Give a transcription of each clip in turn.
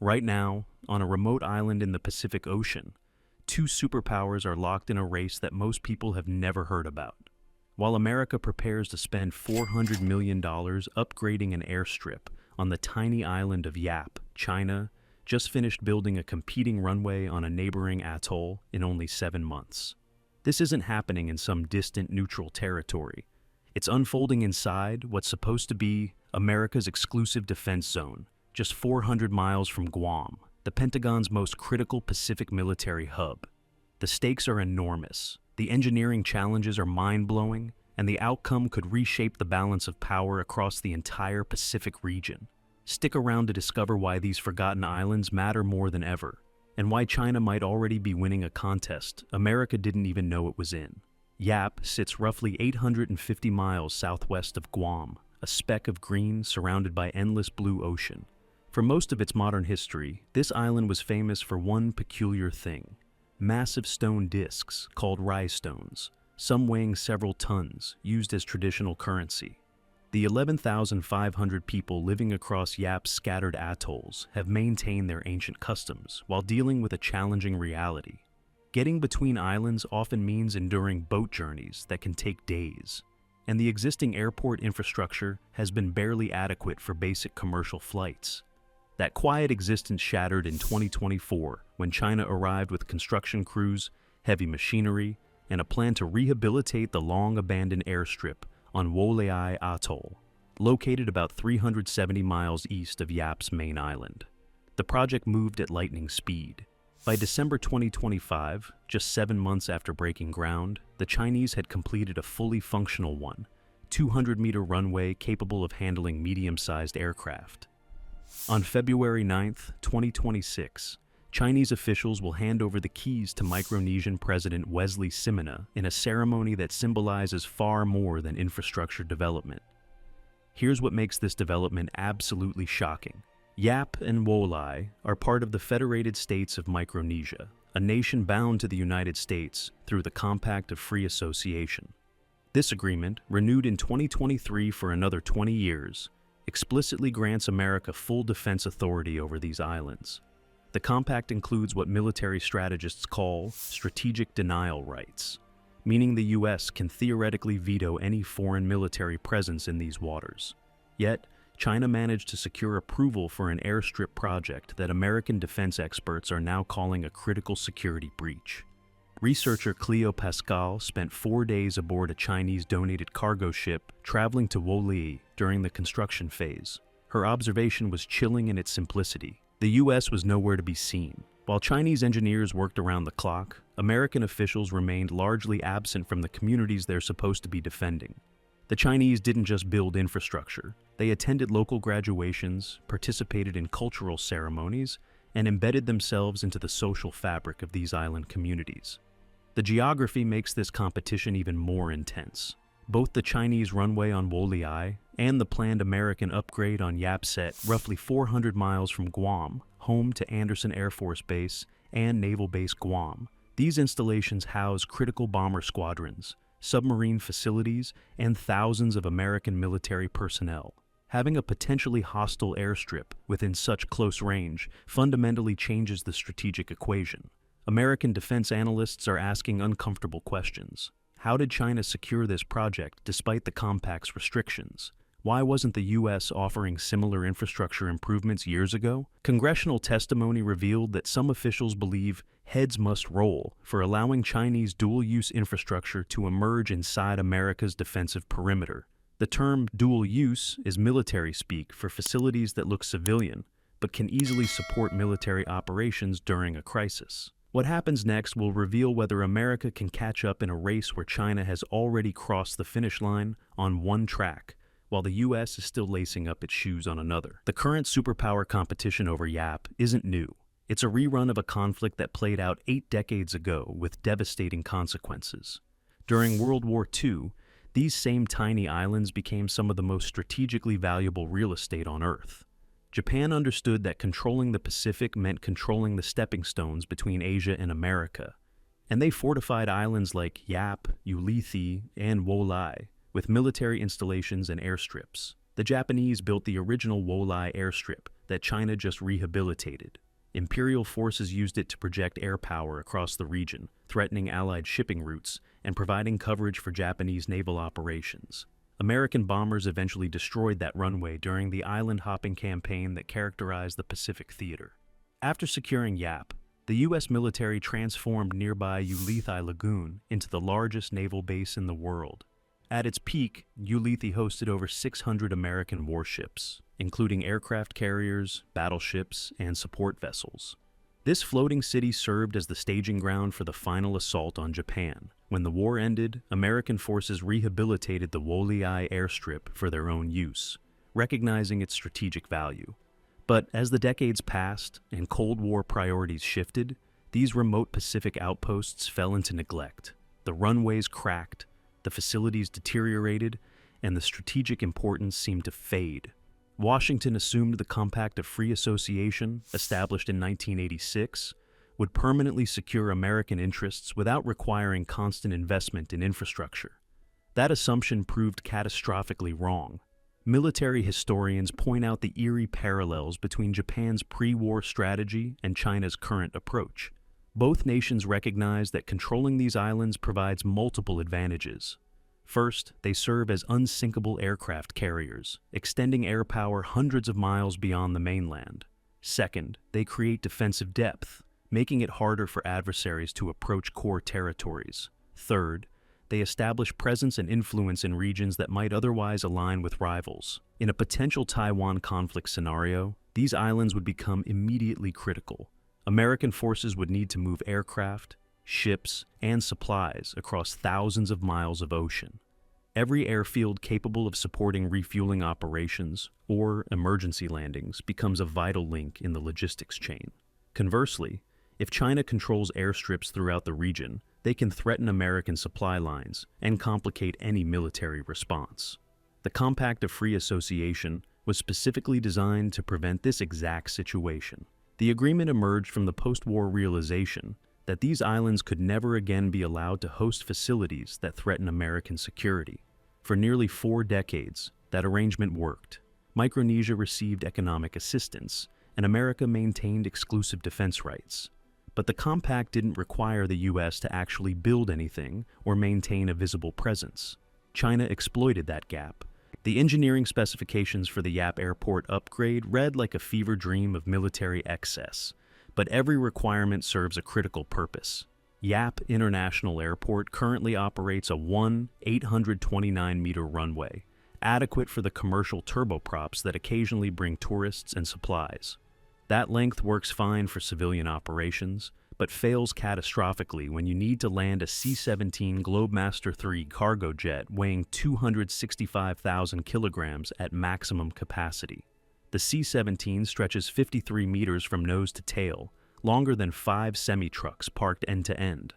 Right now, on a remote island in the Pacific Ocean, two superpowers are locked in a race that most people have never heard about. While America prepares to spend $400 million upgrading an airstrip on the tiny island of Yap, China just finished building a competing runway on a neighboring atoll in only 7 months. This isn't happening in some distant neutral territory. It's unfolding inside what's supposed to be America's exclusive defense zone, just 400 miles from Guam, the Pentagon's most critical Pacific military hub. The stakes are enormous, the engineering challenges are mind-blowing, and the outcome could reshape the balance of power across the entire Pacific region. Stick around to discover why these forgotten islands matter more than ever, and why China might already be winning a contest America didn't even know it was in. Yap sits roughly 850 miles southwest of Guam, a speck of green surrounded by endless blue ocean. For most of its modern history, this island was famous for one peculiar thing: massive stone discs called rhinestones, some weighing several tons, used as traditional currency. The 11,500 people living across Yap's scattered atolls have maintained their ancient customs while dealing with a challenging reality. Getting between islands often means enduring boat journeys that can take days, and the existing airport infrastructure has been barely adequate for basic commercial flights. That quiet existence shattered in 2024 when China arrived with construction crews, heavy machinery, and a plan to rehabilitate the long-abandoned airstrip on Woleai Atoll, located about 370 miles east of Yap's main island. The project moved at lightning speed. By December 2025, just 7 months after breaking ground, the Chinese had completed a fully functional 200-meter runway capable of handling medium-sized aircraft. On February 9, 2026, Chinese officials will hand over the keys to Micronesian President Wesley Simena in a ceremony that symbolizes far more than infrastructure development. Here's what makes this development absolutely shocking. Yap and Woleai are part of the Federated States of Micronesia, a nation bound to the United States through the Compact of Free Association. This agreement, renewed in 2023 for another 20 years, explicitly grants America full defense authority over these islands. The compact includes what military strategists call strategic denial rights, meaning the U.S. can theoretically veto any foreign military presence in these waters. Yet, China managed to secure approval for an airstrip project that American defense experts are now calling a critical security breach. Researcher Cleo Pascal spent 4 days aboard a Chinese-donated cargo ship traveling to Woleai during the construction phase. Her observation was chilling in its simplicity. The U.S. was nowhere to be seen. While Chinese engineers worked around the clock, American officials remained largely absent from the communities they're supposed to be defending. The Chinese didn't just build infrastructure. They attended local graduations, participated in cultural ceremonies, and embedded themselves into the social fabric of these island communities. The geography makes this competition even more intense. Both the Chinese runway on Woleai and the planned American upgrade on Yap set roughly 400 miles from Guam, home to Andersen Air Force Base and Naval Base Guam. These installations house critical bomber squadrons, submarine facilities, and thousands of American military personnel. Having a potentially hostile airstrip within such close range fundamentally changes the strategic equation. American defense analysts are asking uncomfortable questions. How did China secure this project despite the compact's restrictions? Why wasn't the U.S. offering similar infrastructure improvements years ago? Congressional testimony revealed that some officials believe heads must roll for allowing Chinese dual-use infrastructure to emerge inside America's defensive perimeter. The term dual use is military speak for facilities that look civilian, but can easily support military operations during a crisis. What happens next will reveal whether America can catch up in a race where China has already crossed the finish line on one track, while the U.S. is still lacing up its shoes on another. The current superpower competition over Yap isn't new. It's a rerun of a conflict that played out 8 decades ago with devastating consequences. During World War II, these same tiny islands became some of the most strategically valuable real estate on Earth. Japan understood that controlling the Pacific meant controlling the stepping stones between Asia and America, and they fortified islands like Yap, Ulithi, and Woleai with military installations and airstrips. The Japanese built the original Woleai airstrip, that China just rehabilitated. Imperial forces used it to project air power across the region, threatening Allied shipping routes and providing coverage for Japanese naval operations. American bombers eventually destroyed that runway during the island-hopping campaign that characterized the Pacific Theater. After securing Yap, the U.S. military transformed nearby Ulithi Lagoon into the largest naval base in the world. At its peak, Ulithi hosted over 600 American warships, including aircraft carriers, battleships, and support vessels. This floating city served as the staging ground for the final assault on Japan. When the war ended, American forces rehabilitated the Woleai airstrip for their own use, recognizing its strategic value. But as the decades passed and Cold War priorities shifted, these remote Pacific outposts fell into neglect. The runways cracked, the facilities deteriorated, and the strategic importance seemed to fade. Washington assumed the Compact of Free Association, established in 1986, would permanently secure American interests without requiring constant investment in infrastructure. That assumption proved catastrophically wrong. Military historians point out the eerie parallels between Japan's pre-war strategy and China's current approach. Both nations recognize that controlling these islands provides multiple advantages. First, they serve as unsinkable aircraft carriers, extending air power hundreds of miles beyond the mainland. Second, they create defensive depth, making it harder for adversaries to approach core territories. Third, they establish presence and influence in regions that might otherwise align with rivals. In a potential Taiwan conflict scenario, these islands would become immediately critical. American forces would need to move aircraft, ships, and supplies across thousands of miles of ocean. Every airfield capable of supporting refueling operations or emergency landings becomes a vital link in the logistics chain. Conversely, if China controls airstrips throughout the region, they can threaten American supply lines and complicate any military response. The Compact of Free Association was specifically designed to prevent this exact situation. The agreement emerged from the post-war realization that these islands could never again be allowed to host facilities that threaten American security. For nearly 4 decades, that arrangement worked. Micronesia received economic assistance, and America maintained exclusive defense rights. But the compact didn't require the U.S. to actually build anything or maintain a visible presence. China exploited that gap. The engineering specifications for the Yap Airport upgrade read like a fever dream of military excess, but every requirement serves a critical purpose. Yap International Airport currently operates a 829-meter runway, adequate for the commercial turboprops that occasionally bring tourists and supplies. That length works fine for civilian operations, but fails catastrophically when you need to land a C-17 Globemaster III cargo jet weighing 265,000 kilograms at maximum capacity. The C-17 stretches 53 meters from nose to tail, longer than 5 semi-trucks parked end-to-end.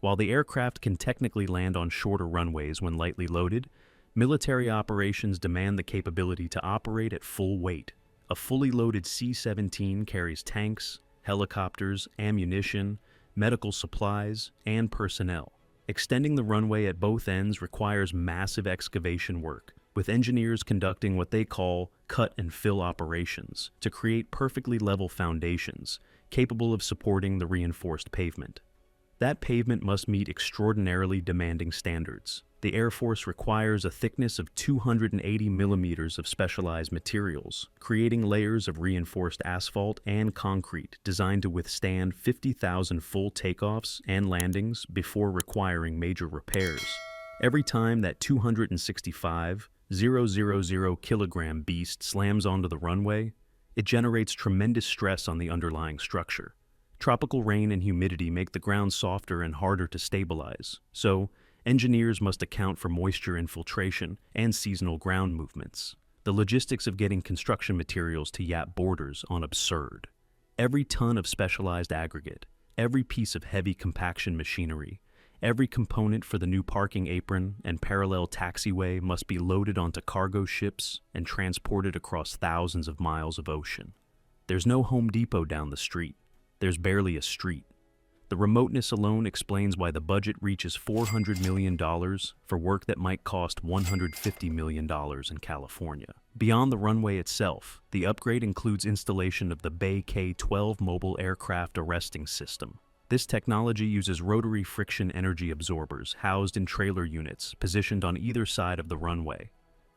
While the aircraft can technically land on shorter runways when lightly loaded, military operations demand the capability to operate at full weight. A fully loaded C-17 carries tanks, helicopters, ammunition, medical supplies, and personnel. Extending the runway at both ends requires massive excavation work, with engineers conducting what they call cut and fill operations to create perfectly level foundations capable of supporting the reinforced pavement. That pavement must meet extraordinarily demanding standards. The Air Force requires a thickness of 280 millimeters of specialized materials, creating layers of reinforced asphalt and concrete designed to withstand 50,000 full takeoffs and landings before requiring major repairs. Every time that 265,000 kilogram beast slams onto the runway, it generates tremendous stress on the underlying structure. Tropical rain and humidity make the ground softer and harder to stabilize, so engineers must account for moisture infiltration and seasonal ground movements. The logistics of getting construction materials to Yap borders on absurd. Every ton of specialized aggregate, every piece of heavy compaction machinery, every component for the new parking apron and parallel taxiway must be loaded onto cargo ships and transported across thousands of miles of ocean. There's no Home Depot down the street. There's barely a street. The remoteness alone explains why the budget reaches $400 million for work that might cost $150 million in California. Beyond the runway itself, the upgrade includes installation of the Bay K-12 mobile aircraft arresting system. This technology uses rotary friction energy absorbers housed in trailer units positioned on either side of the runway.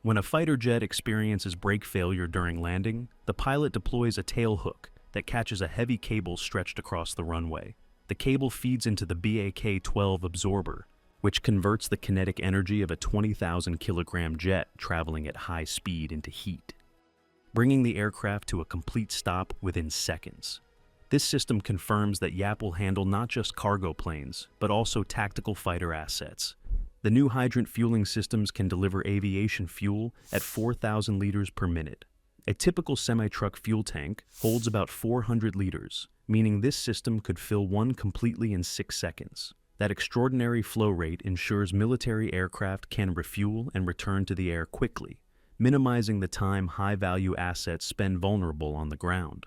When a fighter jet experiences brake failure during landing, the pilot deploys a tail hook that catches a heavy cable stretched across the runway. The cable feeds into the BAK-12 absorber, which converts the kinetic energy of a 20,000 kilogram jet traveling at high speed into heat, bringing the aircraft to a complete stop within seconds. This system confirms that YAP will handle not just cargo planes, but also tactical fighter assets. The new hydrant fueling systems can deliver aviation fuel at 4,000 liters per minute. A typical semi-truck fuel tank holds about 400 liters, meaning this system could fill one completely in 6 seconds. That extraordinary flow rate ensures military aircraft can refuel and return to the air quickly, minimizing the time high-value assets spend vulnerable on the ground.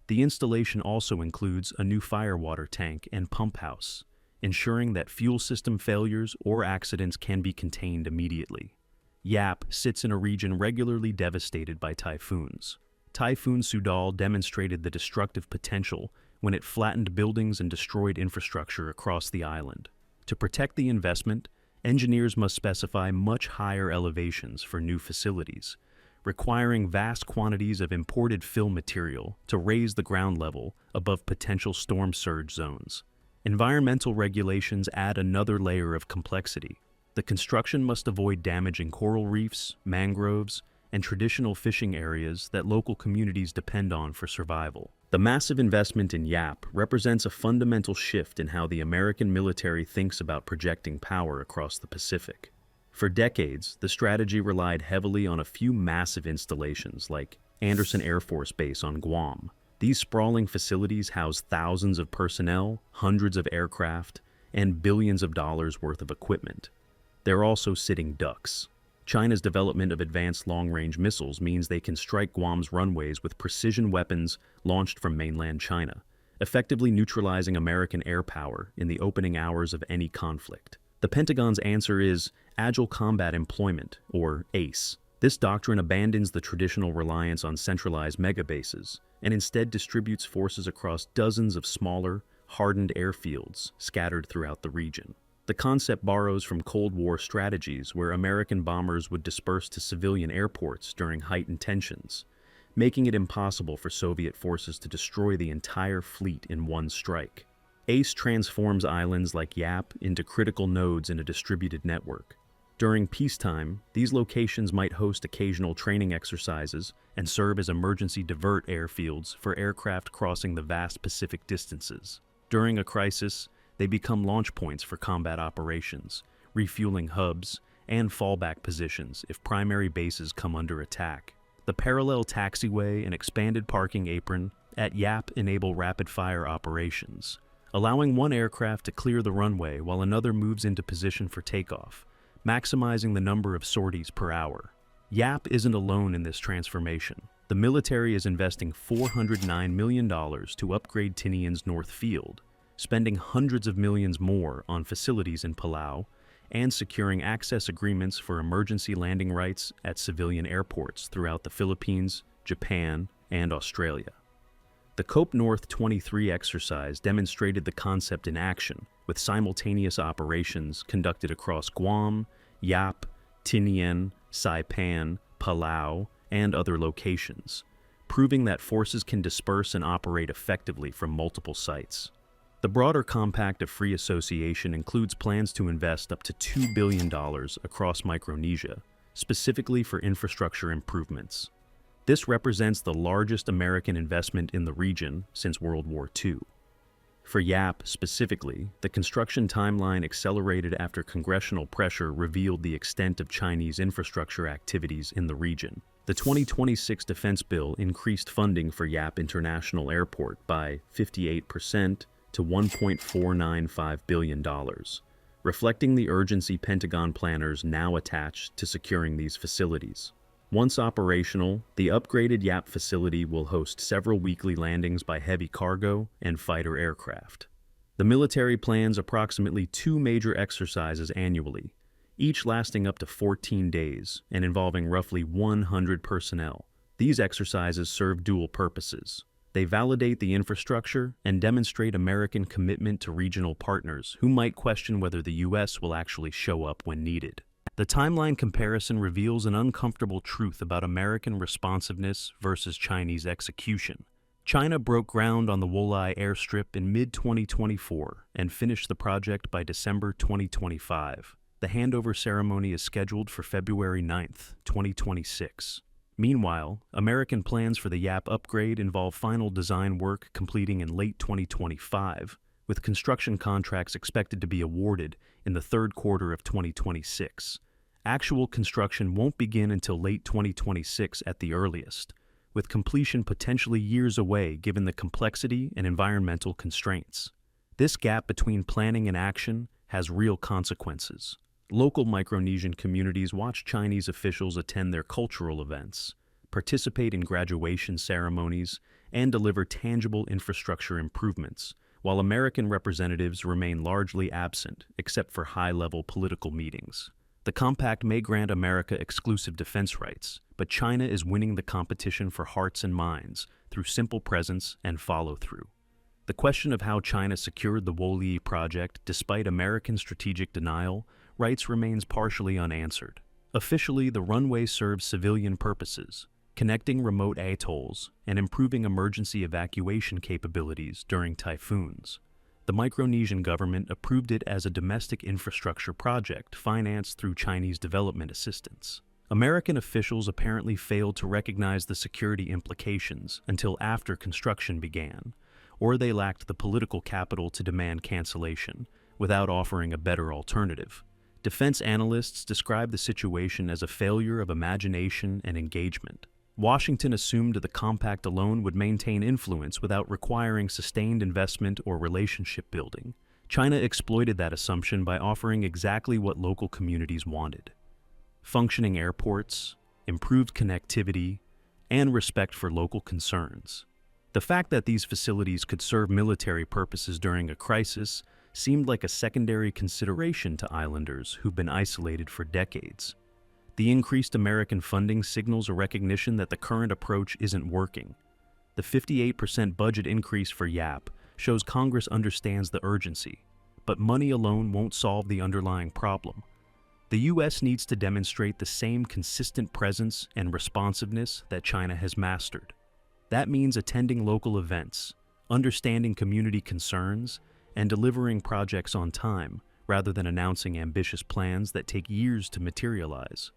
The installation also includes a new firewater tank and pump house, ensuring that fuel system failures or accidents can be contained immediately. YAP sits in a region regularly devastated by typhoons. Typhoon Sudal demonstrated the destructive potential when it flattened buildings and destroyed infrastructure across the island. To protect the investment, engineers must specify much higher elevations for new facilities, requiring vast quantities of imported fill material to raise the ground level above potential storm surge zones. Environmental regulations add another layer of complexity. The construction must avoid damaging coral reefs, mangroves, and traditional fishing areas that local communities depend on for survival. The massive investment in YAP represents a fundamental shift in how the American military thinks about projecting power across the Pacific. For decades, the strategy relied heavily on a few massive installations like Andersen Air Force Base on Guam. These sprawling facilities house thousands of personnel, hundreds of aircraft, and billions of dollars worth of equipment. They're also sitting ducks. China's development of advanced long-range missiles means they can strike Guam's runways with precision weapons launched from mainland China, effectively neutralizing American air power in the opening hours of any conflict. The Pentagon's answer is Agile Combat Employment, or ACE. This doctrine abandons the traditional reliance on centralized megabases and instead distributes forces across dozens of smaller, hardened airfields scattered throughout the region. The concept borrows from Cold War strategies where American bombers would disperse to civilian airports during heightened tensions, making it impossible for Soviet forces to destroy the entire fleet in one strike. ACE transforms islands like YAP into critical nodes in a distributed network. During peacetime, these locations might host occasional training exercises and serve as emergency divert airfields for aircraft crossing the vast Pacific distances. During a crisis, they become launch points for combat operations, refueling hubs, and fallback positions if primary bases come under attack. The parallel taxiway and expanded parking apron at YAP enable rapid-fire operations, allowing one aircraft to clear the runway while another moves into position for takeoff, maximizing the number of sorties per hour. YAP isn't alone in this transformation. The military is investing $409 million to upgrade Tinian's North Field, spending hundreds of millions more on facilities in Palau, and securing access agreements for emergency landing rights at civilian airports throughout the Philippines, Japan, and Australia. The COPE North 23 exercise demonstrated the concept in action, with simultaneous operations conducted across Guam, YAP, Tinian, Saipan, Palau, and other locations, proving that forces can disperse and operate effectively from multiple sites. The broader Compact of Free Association includes plans to invest up to $2 billion across Micronesia, specifically for infrastructure improvements. This represents the largest American investment in the region since World War II. For YAP specifically, the construction timeline accelerated after congressional pressure revealed the extent of Chinese infrastructure activities in the region. The 2026 defense bill increased funding for YAP International Airport by 58% to $1.495 billion, reflecting the urgency Pentagon planners now attach to securing these facilities. Once operational, the upgraded YAP facility will host several weekly landings by heavy cargo and fighter aircraft. The military plans approximately 2 major exercises annually, each lasting up to 14 days and involving roughly 100 personnel. These exercises serve dual purposes. They validate the infrastructure and demonstrate American commitment to regional partners who might question whether the U.S. will actually show up when needed. The timeline comparison reveals an uncomfortable truth about American responsiveness versus Chinese execution. China broke ground on the Woleai airstrip in mid-2024 and finished the project by December 2025. The handover ceremony is scheduled for February 9, 2026. Meanwhile, American plans for the YAP upgrade involve final design work completing in late 2025, with construction contracts expected to be awarded in the third quarter of 2026. Actual construction won't begin until late 2026 at the earliest, with completion potentially years away given the complexity and environmental constraints. This gap between planning and action has real consequences. Local Micronesian communities watch Chinese officials attend their cultural events, participate in graduation ceremonies, and deliver tangible infrastructure improvements, while American representatives remain largely absent except for high-level political meetings. The compact may grant America exclusive defense rights, but China is winning the competition for hearts and minds through simple presence and follow-through. The question of how China secured the Woleai project despite American strategic denial remains partially unanswered. Officially, the runway serves civilian purposes, connecting remote atolls and improving emergency evacuation capabilities during typhoons. The Micronesian government approved it as a domestic infrastructure project financed through Chinese development assistance. American officials apparently failed to recognize the security implications until after construction began, or they lacked the political capital to demand cancellation without offering a better alternative. Defense analysts describe the situation as a failure of imagination and engagement. Washington assumed the compact alone would maintain influence without requiring sustained investment or relationship building. China exploited that assumption by offering exactly what local communities wanted: functioning airports, improved connectivity, and respect for local concerns. The fact that these facilities could serve military purposes during a crisis seemed like a secondary consideration to islanders who've been isolated for decades. The increased American funding signals a recognition that the current approach isn't working. The 58% budget increase for YAP shows Congress understands the urgency, but money alone won't solve the underlying problem. The U.S. needs to demonstrate the same consistent presence and responsiveness that China has mastered. That means attending local events, understanding community concerns, and delivering projects on time, rather than announcing ambitious plans that take years to materialize.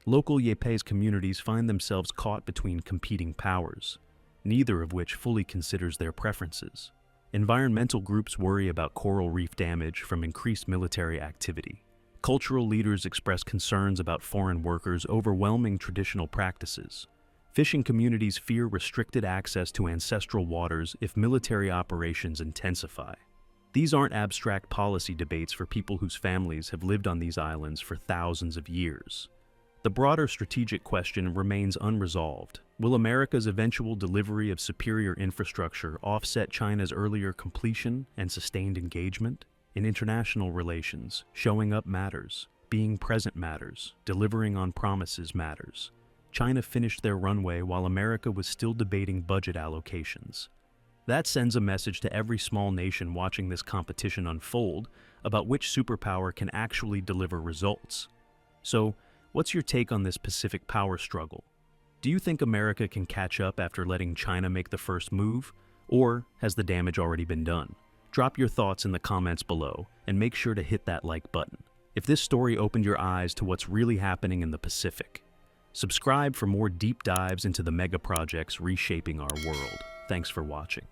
Local Yepes communities find themselves caught between competing powers, neither of which fully considers their preferences. Environmental groups worry about coral reef damage from increased military activity. Cultural leaders express concerns about foreign workers overwhelming traditional practices. Fishing communities fear restricted access to ancestral waters if military operations intensify. These aren't abstract policy debates for people whose families have lived on these islands for thousands of years. The broader strategic question remains unresolved. Will America's eventual delivery of superior infrastructure offset China's earlier completion and sustained engagement? In international relations, showing up matters, being present matters, delivering on promises matters. China finished their runway while America was still debating budget allocations. That sends a message to every small nation watching this competition unfold about which superpower can actually deliver results. So, what's your take on this Pacific power struggle? Do you think America can catch up after letting China make the first move, or has the damage already been done? Drop your thoughts in the comments below, and make sure to hit that like button if this story opened your eyes to what's really happening in the Pacific. Subscribe for more deep dives into the mega projects reshaping our world. Thanks for watching.